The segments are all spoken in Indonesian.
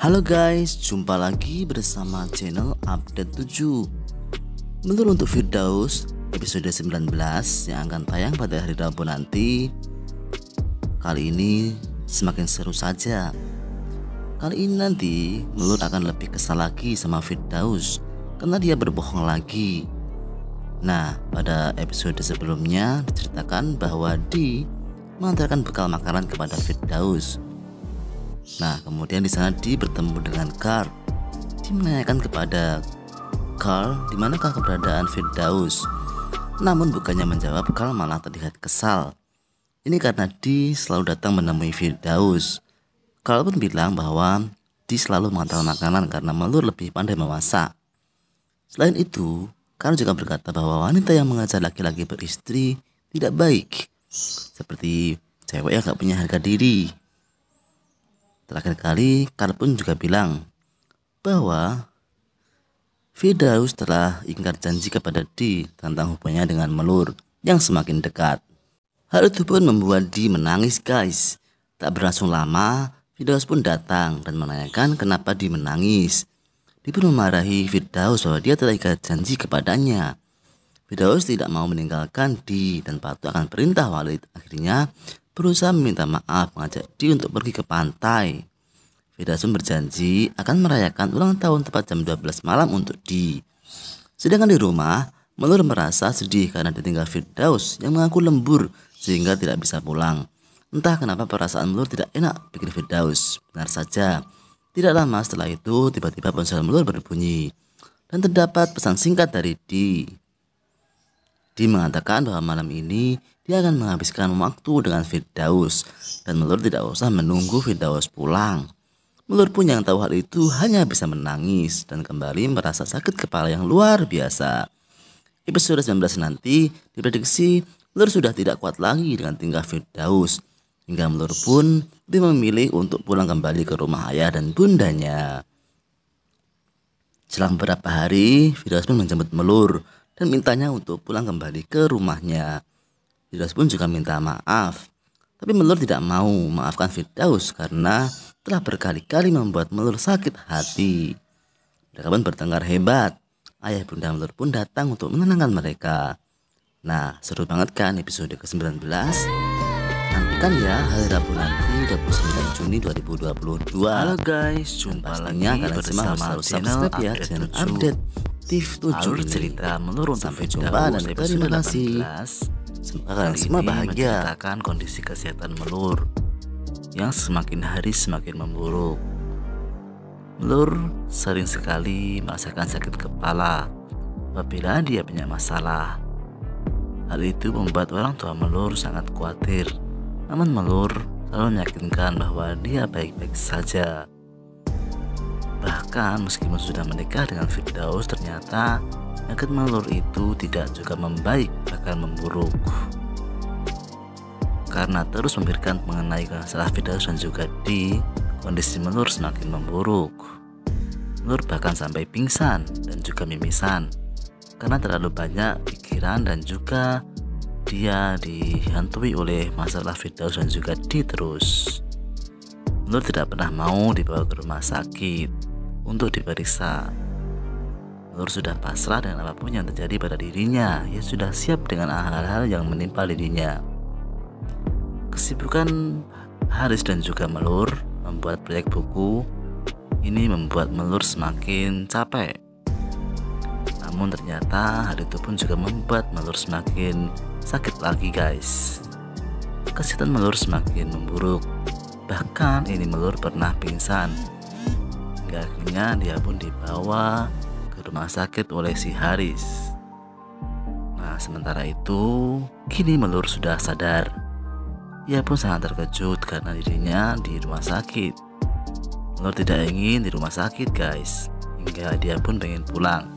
Halo guys, jumpa lagi bersama channel Update 7. Menurut untuk Firdaus episode 19 yang akan tayang pada hari Rabu nanti, kali ini semakin seru saja. Kali ini nanti Melur akan lebih kesal lagi sama Firdaus karena dia berbohong lagi. Nah, pada episode sebelumnya diceritakan bahwa Di mengantarkan bekal makanan kepada Firdaus. Nah, kemudian di sana Di bertemu dengan Carl. Di menanyakan kepada Carl di manakah keberadaan Firdaus. Namun bukannya menjawab, Carl malah terlihat kesal. Ini karena Di selalu datang menemui Firdaus. Carl pun bilang bahwa Di selalu mengantar makanan karena Melur lebih pandai memasak. Selain itu, Carl juga berkata bahwa wanita yang mengajak laki-laki beristri tidak baik, seperti cewek yang gak punya harga diri. Terakhir kali, Carl pun juga bilang bahwa Firdaus telah ingkar janji kepada Di tentang hubungannya dengan Melur yang semakin dekat. Hal itu pun membuat Di menangis guys. Tak berlangsung lama, Firdaus pun datang dan menanyakan kenapa Di menangis. Di pun memarahi Firdaus bahwa dia telah ingkar janji kepadanya. Firdaus tidak mau meninggalkan Di dan patuh akan perintah Walid. Akhirnya berusaha meminta maaf, mengajak Di untuk pergi ke pantai. Firdaus pun berjanji akan merayakan ulang tahun tepat jam 12 malam untuk Di. Sedangkan di rumah, Melur merasa sedih karena ditinggal Firdaus yang mengaku lembur sehingga tidak bisa pulang. Entah kenapa perasaan Melur tidak enak pikir Firdaus. Benar saja, tidak lama setelah itu tiba-tiba ponsel Melur berbunyi dan terdapat pesan singkat dari Di. Di mengatakan bahwa malam ini dia akan menghabiskan waktu dengan Firdaus dan Melur tidak usah menunggu Firdaus pulang. Melur pun yang tahu hal itu hanya bisa menangis dan kembali merasa sakit kepala yang luar biasa. Episode 19 nanti diprediksi Melur sudah tidak kuat lagi dengan tinggal Firdaus, hingga Melur pun lebih memilih untuk pulang kembali ke rumah ayah dan bundanya. Selang beberapa hari, Firdaus pun menjemput Melur dan mintanya untuk pulang kembali ke rumahnya. Firdaus pun juga minta maaf, tapi Melur tidak mau memaafkan Firdaus karena telah berkali-kali membuat Melur sakit hati. Mereka pun bertengkar hebat. Ayah bunda Melur pun datang untuk menenangkan mereka. Nah, seru banget kan episode ke-19? Nantikan ya hari Rabu nanti 29 Juni 2022. Halo guys, jumpa lagi bersama channel ya, channel Update Tif 7 Alur ini. cerita Melur untuk Sampai jumpa dan terima kasih. Semoga semua bahagia. Menceritakan kondisi kesehatan Melur yang semakin hari semakin memburuk. Melur sering sekali merasakan sakit kepala apabila dia punya masalah. Hal itu membuat orang tua Melur sangat khawatir. Namun Melur selalu meyakinkan bahwa dia baik-baik saja. Bahkan meskipun sudah menikah dengan Firdaus, ternyata penyakit Melur itu tidak juga membaik, bahkan memburuk. Karena terus memikirkan mengenai masalah Firdaus dan juga Di, kondisi Melur semakin memburuk. Melur bahkan sampai pingsan dan juga mimisan karena terlalu banyak pikiran dan juga dia dihantui oleh masalah Firdaus dan juga Di terus. Melur tidak pernah mau dibawa ke rumah sakit untuk diperiksa. Melur sudah pasrah dengan apapun yang terjadi pada dirinya. Ia sudah siap dengan hal-hal yang menimpa dirinya. Kesibukan Haris dan juga Melur membuat proyek buku ini membuat Melur semakin capek. Namun ternyata hal itu pun juga membuat Melur semakin sakit lagi guys. Kesehatan Melur semakin memburuk. Bahkan ini Melur pernah pingsan. Hingga akhirnya dia pun dibawa ke rumah sakit oleh si Haris. Nah, sementara itu kini Melur sudah sadar. Ia pun sangat terkejut karena dirinya di rumah sakit. Melur tidak ingin di rumah sakit guys, hingga dia pun pengen pulang.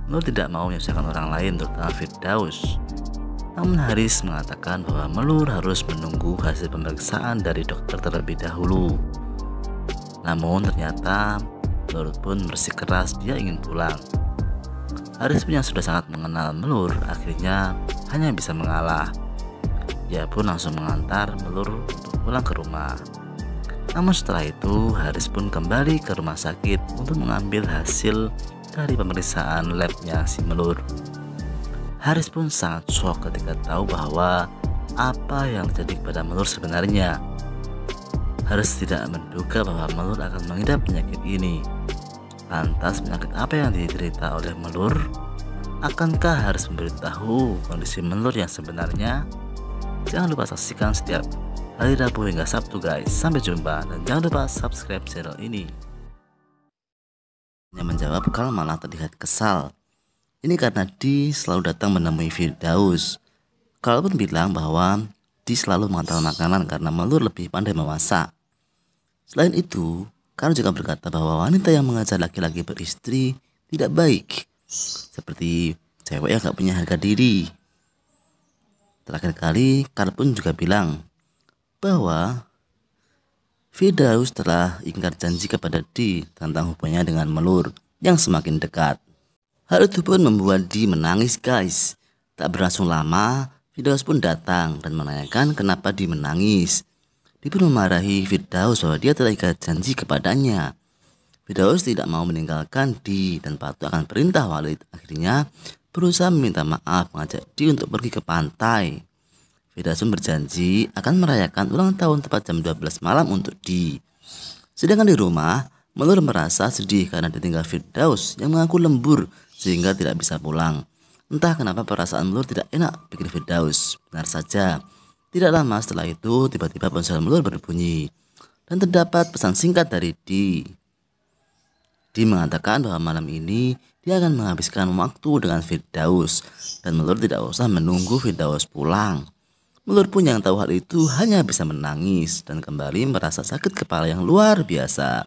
Melur tidak mau menyusahkan orang lain, terutama Firdaus. Namun Haris mengatakan bahwa Melur harus menunggu hasil pemeriksaan dari dokter terlebih dahulu. Namun ternyata Melur pun bersikeras dia ingin pulang. Haris pun yang sudah sangat mengenal Melur akhirnya hanya bisa mengalah. Dia pun langsung mengantar Melur untuk pulang ke rumah. Namun setelah itu Haris pun kembali ke rumah sakit untuk mengambil hasil dari pemeriksaan labnya si Melur. Haris pun sangat shock ketika tahu bahwa apa yang terjadi kepada Melur sebenarnya. Haris tidak menduga bahwa Melur akan mengidap penyakit ini. Lantas penyakit apa yang diderita oleh Melur? Akankah Haris memberitahu kondisi Melur yang sebenarnya? Jangan lupa saksikan setiap hari Rabu hingga Sabtu guys. Sampai jumpa dan jangan lupa subscribe channel ini. Yang menjawab Kal malah terlihat kesal. Ini karena Di selalu datang menemui Firdaus. Kal pun bilang bahwa Di selalu mengantar makanan karena Melur lebih pandai memasak. Selain itu, Kal juga berkata bahwa wanita yang mengajak laki-laki beristri tidak baik, seperti cewek yang gak punya harga diri. Terakhir kali, Kal pun juga bilang bahwa Firdaus telah ingkar janji kepada Di tentang hubungannya dengan Melur yang semakin dekat. Hal itu pun membuat Di menangis guys. Tak berlangsung lama, Firdaus pun datang dan menanyakan kenapa Di menangis. Di pun memarahi Firdaus bahwa dia telah ikat janji kepadanya. Firdaus tidak mau meninggalkan Di dan patuh akan perintah Walid. Akhirnya berusaha meminta maaf, mengajak Di untuk pergi ke pantai. Firdaus pun berjanji akan merayakan ulang tahun tepat jam 12 malam untuk Di. Sedangkan di rumah, Melur merasa sedih karena ditinggal Firdaus yang mengaku lembur sehingga tidak bisa pulang. Entah kenapa perasaan Melur tidak enak pikir Firdaus. Benar saja. Tidak lama setelah itu, tiba-tiba ponsel Melur berbunyi dan terdapat pesan singkat dari Di. Di mengatakan bahwa malam ini dia akan menghabiskan waktu dengan Firdaus dan Melur tidak usah menunggu Firdaus pulang. Melur pun yang tahu hal itu hanya bisa menangis dan kembali merasa sakit kepala yang luar biasa.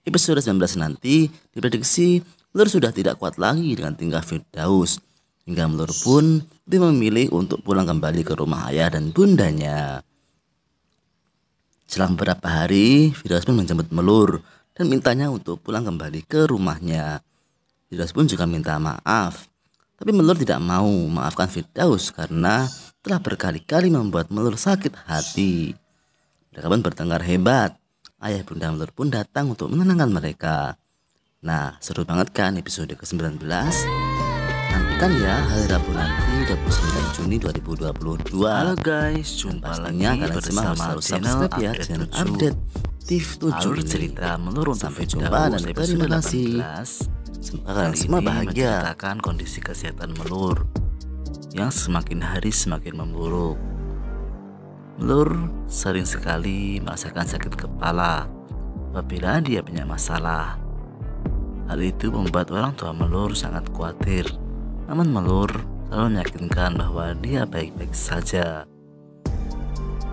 Episode 19 nanti diprediksi Melur sudah tidak kuat lagi dengan tingkah Firdaus. Hingga Melur pun lebih memilih untuk pulang kembali ke rumah ayah dan bundanya. Selang beberapa hari, Firdaus pun menjemput Melur dan mintanya untuk pulang kembali ke rumahnya. Firdaus pun juga minta maaf. Tapi Melur tidak mau memaafkan Firdaus karena telah berkali-kali membuat Melur sakit hati. Mereka pun bertengkar hebat. Ayah bunda Melur pun datang untuk menenangkan mereka. Nah, seru banget kan episode ke-19? Nantikan ya hari Rabu nanti 29 Juni 2022. Halo guys, jumpa lagi bersama channel ya, channel update TV 7 Alur cerita Melur untuk Sampai jumpa dan terima kasih. Semoga kalian semua bahagia. Menceritakan kondisi kesehatan Melur yang semakin hari semakin memburuk. Melur sering sekali merasakan sakit kepala apabila dia punya masalah. Hal itu membuat orang tua Melur sangat khawatir. Namun Melur selalu meyakinkan bahwa dia baik-baik saja.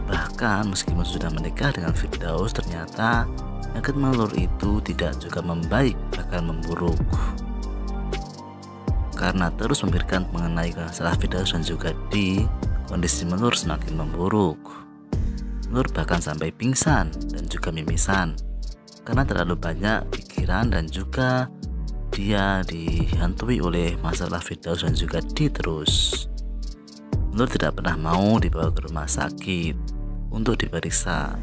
Bahkan meskipun sudah menikah dengan Firdaus, ternyata penyakit Melur itu tidak juga membaik, bahkan memburuk. Karena terus memikirkan mengenai masalah Firdaus dan juga Di, kondisi Melur semakin memburuk. Melur bahkan sampai pingsan dan juga mimisan karena terlalu banyak pikiran dan juga dia dihantui oleh masalah Firdaus dan juga Di terus. Melur tidak pernah mau dibawa ke rumah sakit untuk diperiksa.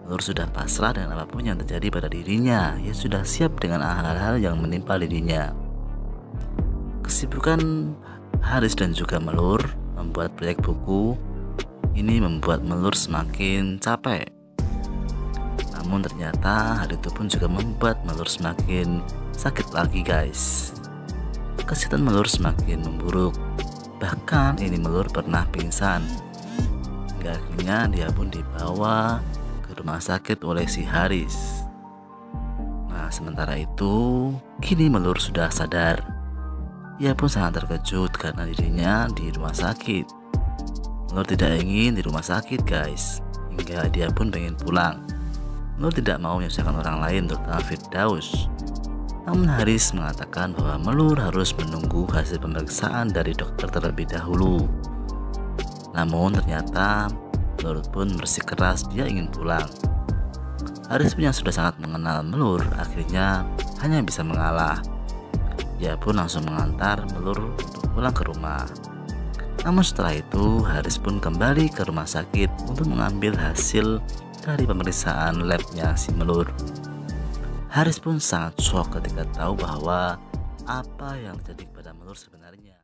Melur sudah pasrah dengan apapun yang terjadi pada dirinya. Ia sudah siap dengan hal-hal yang menimpa dirinya. Kesibukan Haris dan juga Melur membuat proyek buku ini membuat Melur semakin capek. Namun ternyata hal itu pun juga membuat Melur semakin sakit lagi guys. Kesehatan Melur semakin memburuk. Bahkan ini Melur pernah pingsan. Hingga akhirnya dia pun dibawa ke rumah sakit oleh si Haris. Nah, sementara itu kini Melur sudah sadar. Ia pun sangat terkejut karena dirinya di rumah sakit. Melur tidak ingin di rumah sakit guys. Hingga dia pun pengen pulang. Melur tidak mau menyusahkan orang lain, terutama Firdaus. Namun Haris mengatakan bahwa Melur harus menunggu hasil pemeriksaan dari dokter terlebih dahulu. Namun ternyata Melur pun bersikeras dia ingin pulang. Haris pun yang sudah sangat mengenal Melur akhirnya hanya bisa mengalah. Dia pun langsung mengantar Melur untuk pulang ke rumah. Namun setelah itu Haris pun kembali ke rumah sakit untuk mengambil hasil dari pemeriksaan labnya si Melur. Haris pun sangat shock ketika tahu bahwa apa yang terjadi kepada Melur sebenarnya.